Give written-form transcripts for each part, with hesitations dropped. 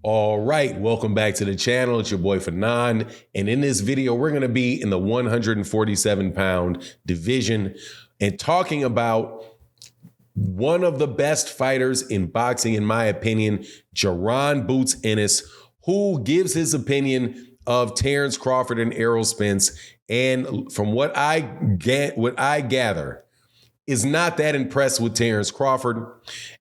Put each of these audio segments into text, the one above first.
All right, welcome back to the channel. It's your boy Fanon, and in this video, we're going to be in the 147-pound division and talking about one of the best fighters in boxing, in my opinion, Jaron Boots Ennis, who gives his opinion of Terence Crawford and Errol Spence, and from what I gather, is not that impressed with Terence Crawford.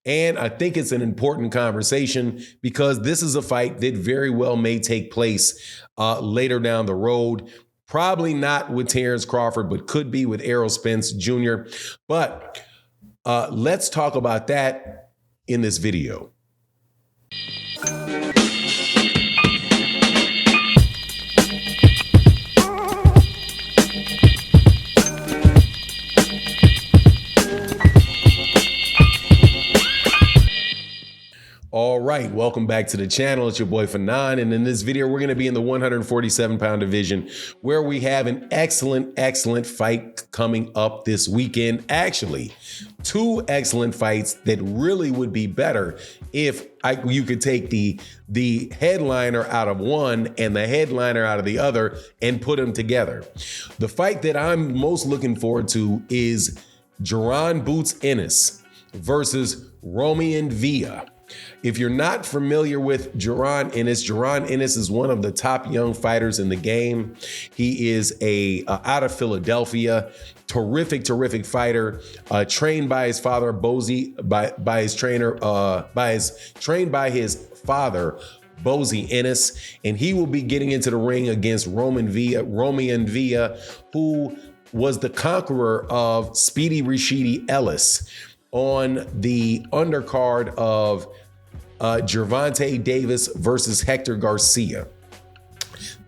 And I think it's an important conversation because this is a fight that very well may take place later down the road. Probably not with Terence Crawford, but could be with Errol Spence Jr. But let's talk about that in this video. All right, welcome back to the channel. It's your boy Fanon, and in this video, we're going to be in the 147-pound division where we have an excellent fight coming up this weekend. Actually, two excellent fights that really would be better if you could take the headliner out of one and the headliner out of the other and put them together. The fight that I'm most looking forward to is Jaron Boots Ennis versus Romain Villa. If you're not familiar with Jaron Ennis is one of the top young fighters in the game. He is out of Philadelphia, terrific fighter, trained by his father, trained by his father, Bozy Ennis, and he will be getting into the ring against Romain Villa, who was the conqueror of Speedy Rashidi Ellis on the undercard of Gervonta Davis versus Hector Garcia.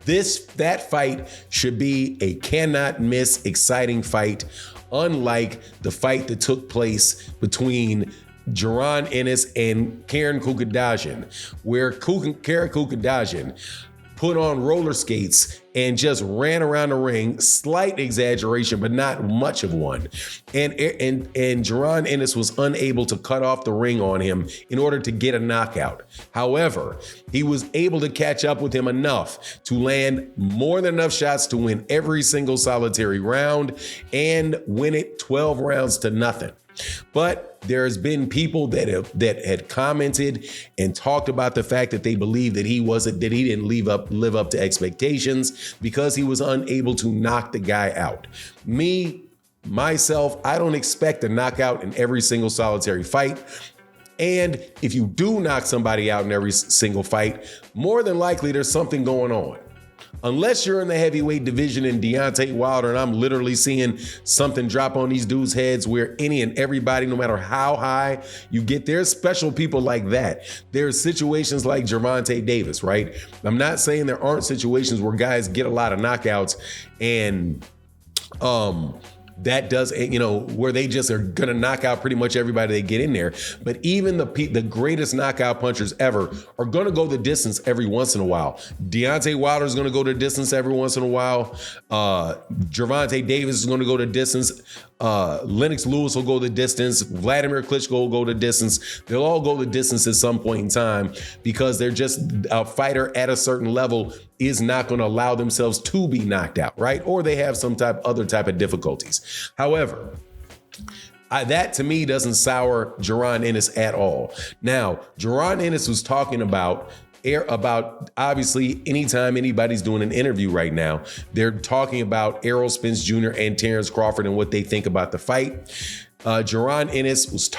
That fight should be a cannot miss exciting fight, unlike the fight that took place between Jaron Ennis and Karen Kukadjian, where Karen Kukadjian put on roller skates and just ran around the ring. Slight exaggeration, but not much of one. And Jaron Ennis was unable to cut off the ring on him in order to get a knockout. However, he was able to catch up with him enough to land more than enough shots to win every single solitary round and win it 12 rounds to nothing. But there's been people that had commented and talked about the fact that they believe that he didn't live up to expectations because he was unable to knock the guy out. Myself, I don't expect a knockout in every single solitary fight. And if you do knock somebody out in every single fight, more than likely there's something going on. Unless you're in the heavyweight division in Deontay Wilder, and I'm literally seeing something drop on these dudes' heads where any and everybody, no matter how high you get, there's special people like that. There's situations like Gervonta Davis, right? I'm not saying there aren't situations where guys get a lot of knockouts and that does, where they just are gonna knock out pretty much everybody they get in there. But even the greatest knockout punchers ever are gonna go the distance every once in a while. Deontay Wilder is gonna go the distance every once in a while. Gervonta Davis is gonna go the distance. Lennox Lewis will go the distance. Vladimir Klitschko will go the distance. They'll all go the distance at some point in time because they're just a fighter at a certain level is not going to allow themselves to be knocked out, right? Or they have some other type of difficulties. However, that to me doesn't sour Jaron Ennis at all. Now, Jaron Ennis was talking about obviously anytime anybody's doing an interview right now, they're talking about Errol Spence Jr. and Terence Crawford and what they think about the fight. Jaron Ennis was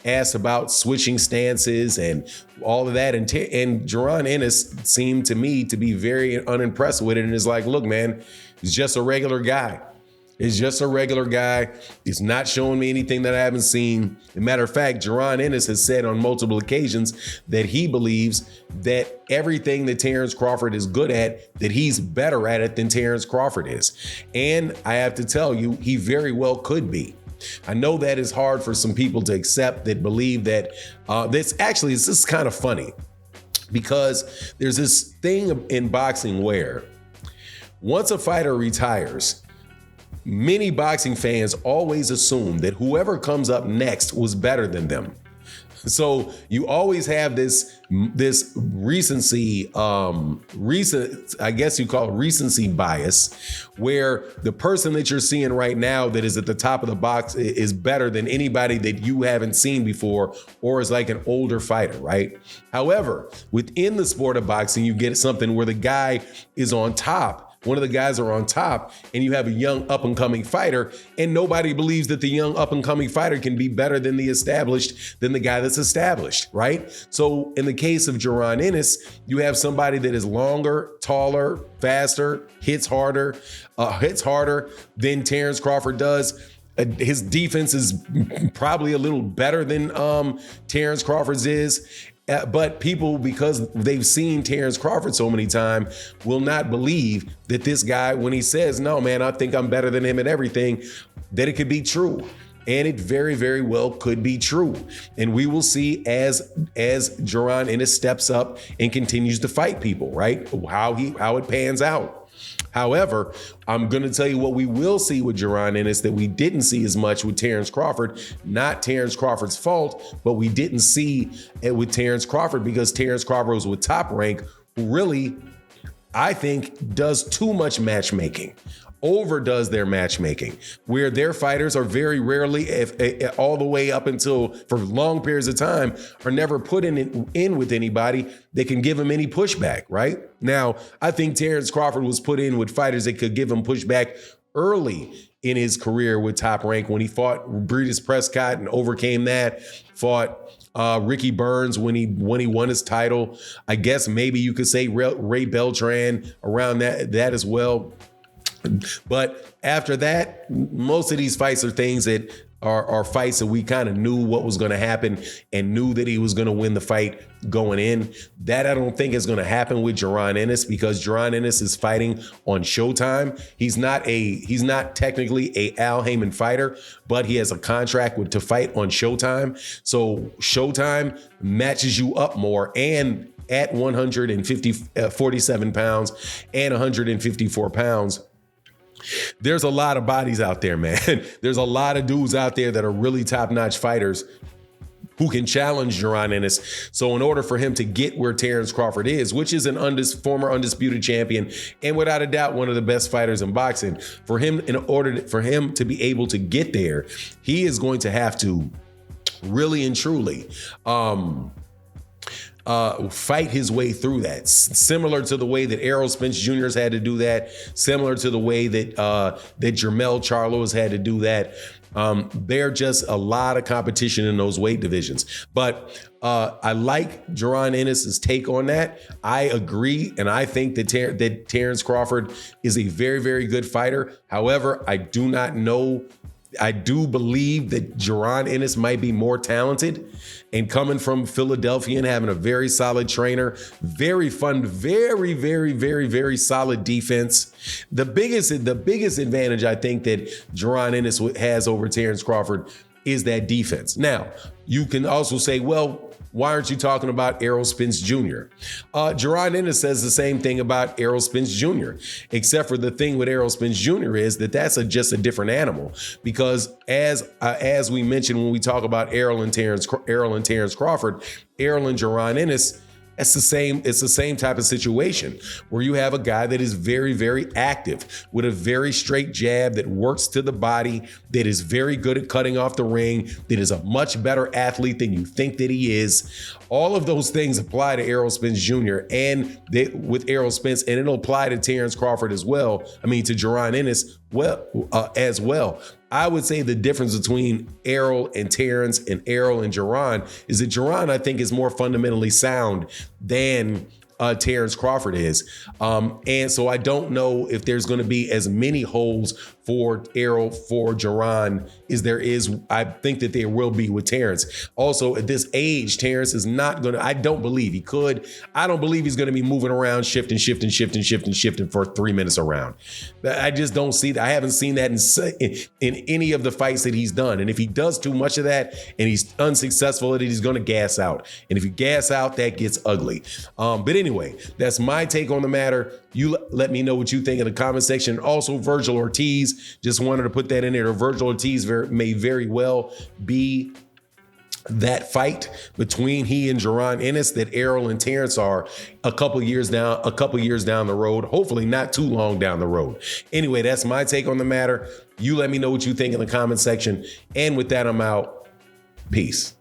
asked about switching stances and all of that. And Jaron Ennis seemed to me to be very unimpressed with it and is like, look, man, he's just a regular guy. He's just a regular guy. He's not showing me anything that I haven't seen. As a matter of fact, Jaron Ennis has said on multiple occasions that he believes that everything that Terence Crawford is good at, that he's better at it than Terence Crawford is. And I have to tell you, he very well could be. I know that is hard for some people to accept that believe that this is kind of funny because there's this thing in boxing where once a fighter retires, many boxing fans always assume that whoever comes up next was better than them. So you always have this recency, I guess you call it recency bias, where the person that you're seeing right now that is at the top of the box is better than anybody that you haven't seen before, or is like an older fighter, right? However, within the sport of boxing, you get something where the guy is on top. One of the guys are on top, and you have a young up-and-coming fighter, and nobody believes that the young up-and-coming fighter can be better than the guy that's established, right? So in the case of Jaron Ennis, you have somebody that is longer, taller, faster, hits harder than Terence Crawford does. His defense is probably a little better than Terence Crawford's is. But people, because they've seen Terence Crawford so many times, will not believe that this guy, when he says, no, man, I think I'm better than him at everything, that it could be true. And it very, very well could be true. And we will see as Jaron Ennis steps up and continues to fight people, right? How it pans out. However, I'm going to tell you what we will see with Jaron Ennis that we didn't see as much with Terence Crawford. Not Terence Crawford's fault, but we didn't see it with Terence Crawford because Terence Crawford was with Top Rank, who really, I think, does too much matchmaking. Overdoes their matchmaking, where their fighters are very rarely, if all the way up until for long periods of time, are never put in with anybody that can give them any pushback, right? Now, I think Terence Crawford was put in with fighters that could give him pushback early in his career with Top Rank when he fought Breedis Prescott and overcame that, fought Ricky Burns when he won his title. I guess maybe you could say Ray Beltran around that as well. But after that, most of these fights are things that are fights that we kind of knew what was going to happen and knew that he was going to win the fight going in. That I don't think is going to happen with Jaron Ennis because Jaron Ennis is fighting on Showtime. He's not technically a Al Heyman fighter, but he has a contract to fight on Showtime. So Showtime matches you up more, and at 47 pounds and 154 pounds. There's a lot of bodies out there, man. There's a lot of dudes out there that are really top-notch fighters who can challenge Jaron Ennis. So in order for him to get where Terence Crawford is, which is an former undisputed champion and without a doubt one of the best fighters in boxing, in order for him to be able to get there, he is going to have to really and truly fight his way through that. Similar to the way that Errol Spence Jr. has had to do that, similar to the way that Jermell Charlo has had to do that. There's just a lot of competition in those weight divisions. But I like Jaron Ennis' take on that. I agree, and I think that Terence Crawford is a very, very good fighter. However, I do believe that Jaron Ennis might be more talented, and coming from Philadelphia and having a very solid trainer, very fun, very, very, very, very solid defense. The biggest advantage I think that Jaron Ennis has over Terence Crawford is that defense. Now, you can also say, well, why aren't you talking about Errol Spence Jr.? Jaron Ennis says the same thing about Errol Spence Jr., except for the thing with Errol Spence Jr. is that that's just a different animal. Because as we mentioned when we talk about Errol and Terence Crawford, Errol and Jaron Ennis, it's the same type of situation where you have a guy that is very, very active with a very straight jab that works to the body, that is very good at cutting off the ring, that is a much better athlete than you think that he is. All of those things apply to Errol Spence Jr. and with Errol Spence, and it'll apply to Terence Crawford as well. I mean, to Jaron Ennis as well. I would say the difference between Errol and Terence and Errol and Jaron is that Jaron, I think, is more fundamentally sound than Terence Crawford is. And so I don't know if there's going to be as many holes for Jaron as there is. I think that there will be with Terence. Also, at this age, Terence is not going to, I don't believe he could. I don't believe he's going to be moving around, shifting for 3 minutes around. I just don't see that. I haven't seen that in any of the fights that he's done. And if he does too much of that and he's unsuccessful at it, he's going to gas out. And if you gas out, that gets ugly. But anyway, that's my take on the matter. You let me know what you think in the comment section. Also, Virgil Ortiz, just wanted to put that in there. Virgil Ortiz may very well be that fight between he and Jaron Ennis that Errol and Terence are a couple years down the road, hopefully not too long down the road. Anyway, that's my take on the matter. You let me know what you think in the comment section. And with that, I'm out. Peace.